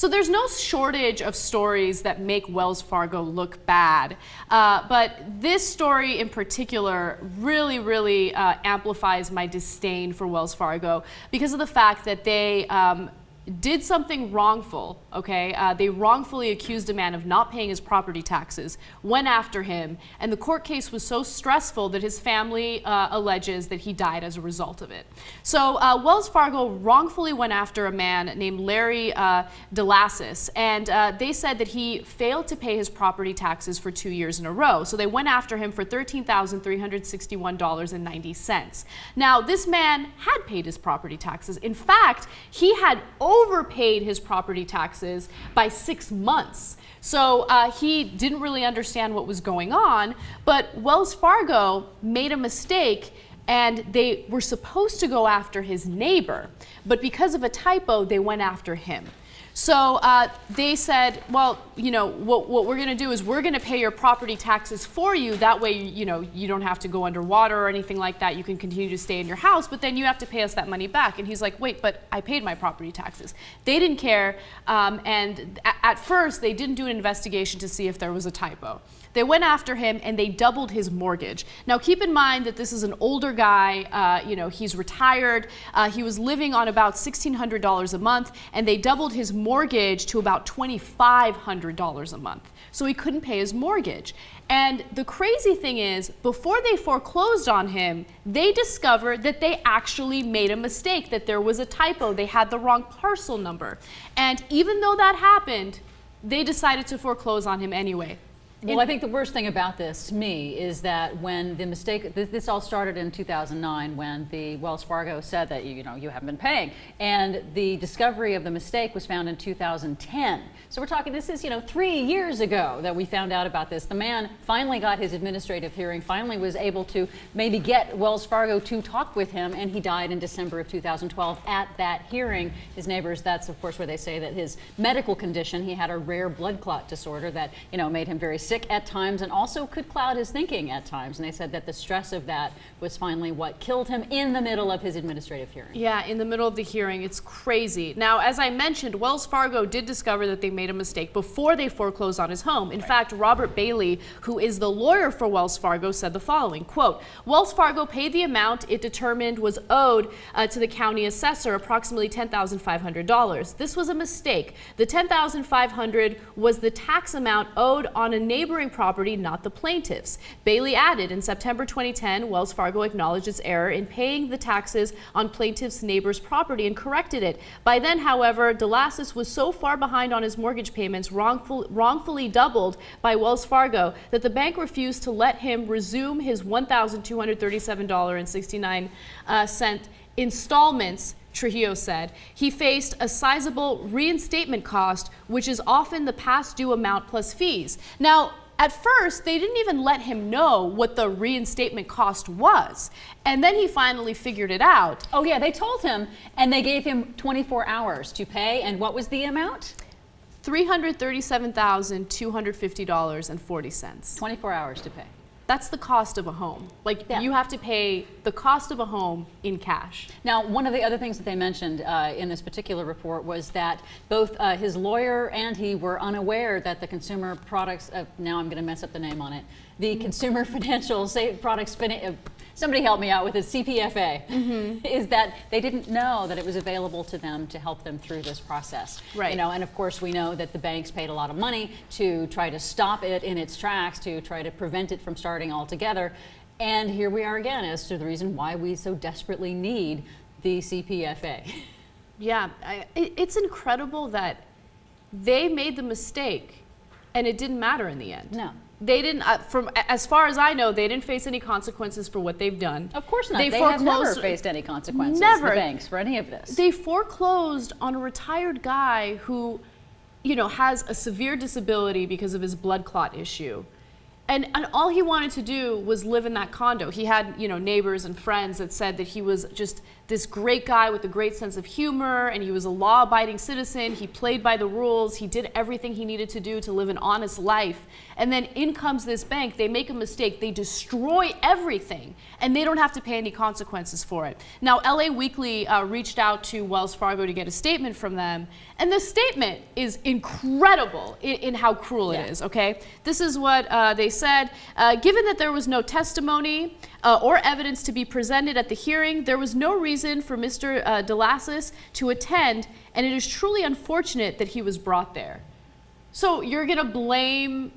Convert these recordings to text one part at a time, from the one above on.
So there's no shortage of stories that make Wells Fargo look bad, but this story in particular really amplifies my disdain for Wells Fargo because of the fact that they did something wrongful, okay? They wrongfully accused a man of not paying his property taxes, went after him, and the court case was so stressful that his family alleges that he died as a result of it. So Wells Fargo wrongfully went after a man named Larry Delassus, and they said that he failed to pay his property taxes for 2 years in a row. So they went after him for $13,361.90. Now, this man had paid his property taxes. In fact, he had overpaid his property taxes by 6 months. So he didn't really understand what was going on, but Wells Fargo made a mistake and they were supposed to go after his neighbor, but because of a typo, they went after him. So they said, well, you know, what we're going to do is we're going to pay your property taxes for you. That way, you know, you don't have to go underwater or anything like that. You can continue to stay in your house, but then you have to pay us that money back. And he's like, wait, but I paid my property taxes. They didn't care. And at first, they didn't do an investigation to see if there was a typo. They went after him and they doubled his mortgage. Now keep in mind that this is an older guy, you know, he's retired, he was living on about $1,600 a month, and they doubled his mortgage to about $2,500 a month. So he couldn't pay his mortgage. And the crazy thing is, before they foreclosed on him, they discovered that they actually made a mistake, that there was a typo, they had the wrong parcel number. And even though that happened, they decided to foreclose on him anyway. Well, I think the worst thing about this to me is that when the mistake, this all started in 2009 when the Wells Fargo said that, you know, you haven't been paying. And the discovery of the mistake was found in 2010. So we're talking, this is, you know, 3 years ago that we found out about this. The man finally got his administrative hearing, finally was able to maybe get Wells Fargo to talk with him, and he died in December of 2012 at that hearing. His neighbors, that's of course where they say that his medical condition, he had a rare blood clot disorder that, you know, made him very sick at times and also could cloud his thinking at times. And they said that the stress of that was finally what killed him in the middle of his administrative hearing. Yeah, in the middle of the hearing. It's crazy. Now, as I mentioned, Wells Fargo did discover that they made a mistake before they foreclosed on his home. In fact, Robert Bailey, who is the lawyer for Wells Fargo, said the following, quote, Wells Fargo paid the amount it determined was owed to the county assessor, approximately $10,500. This was a mistake. The $10,500 was the tax amount owed on a neighboring property, not the plaintiff's. Bailey added, in September 2010, Wells Fargo acknowledged its error in paying the taxes on plaintiff's neighbor's property and corrected it. By then, however, Delassus was so far behind on his mortgage payments, wrongfully doubled by Wells Fargo, that the bank refused to let him resume his $1,237.69 installments. Trujillo said he faced a sizable reinstatement cost, which is often the past due amount plus fees. Now, at first, they didn't even let him know what the reinstatement cost was. And then he finally figured it out. Oh yeah, they told him, and they gave him 24 hours to pay. And what was the amount? $337,250.40. 24 hours to pay. That's the cost of a home. Like, yeah. You have to pay the cost of a home in cash. Now, one of the other things that they mentioned in this particular report was that both his lawyer and he were unaware that the consumer products, now I'm going to mess up the name on it, the Consumer Financial Products, somebody help me out with it, CPFA, is that they didn't know that it was available to them to help them through this process. Right. You know, and of course we know that the banks paid a lot of money to try to stop it in its tracks, to try to prevent it from starting altogether. And here we are again as to the reason why we so desperately need the CPFA. Yeah, it's incredible that they made the mistake and it didn't matter in the end. No. They didn't, from as far as I know, they didn't face any consequences for what they've done. Of course not. They have never faced any consequences, never. The banks, for any of this. They foreclosed on a retired guy who, you know, has a severe disability because of his blood clot issue. And all he wanted to do was live in that condo. He had, you know, neighbors and friends that said that he was just this great guy with a great sense of humor, and he was a law-abiding citizen. He played by the rules. He did everything he needed to do to live an honest life. And then in comes this bank. They make a mistake. They destroy everything, and they don't have to pay any consequences for it. Now, LA Weekly reached out to Wells Fargo to get a statement from them, and the statement is incredible in how cruel it is, okay? This is what they said. Given that there was no testimony or evidence to be presented at the hearing, there was no reason for Mr. Delassus to attend, and it is truly unfortunate that he was brought there. So you're going to blame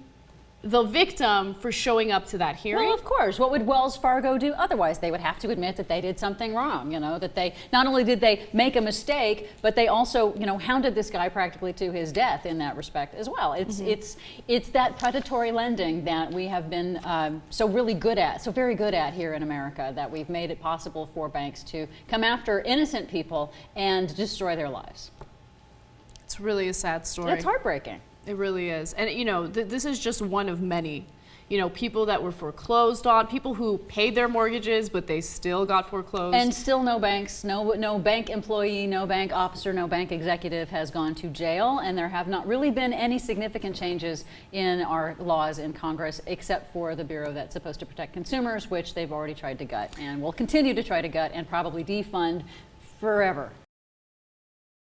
the victim for showing up to that hearing? Well, of course. What would Wells Fargo do otherwise? They would have to admit that they did something wrong, you know, that they not only did they make a mistake, but they also, you know, hounded this guy practically to his death in that respect as well. It's that predatory lending that we have been so very good at here in America, that we've made it possible for banks to come after innocent people and destroy their lives. It's really a sad story. It's heartbreaking. It really is. And, you know, this is just one of many. You know, people that were foreclosed on, people who paid their mortgages, but they still got foreclosed. And still no banks, no bank employee, no bank officer, no bank executive has gone to jail. And there have not really been any significant changes in our laws in Congress, except for the Bureau that's supposed to protect consumers, which they've already tried to gut and will continue to try to gut and probably defund forever.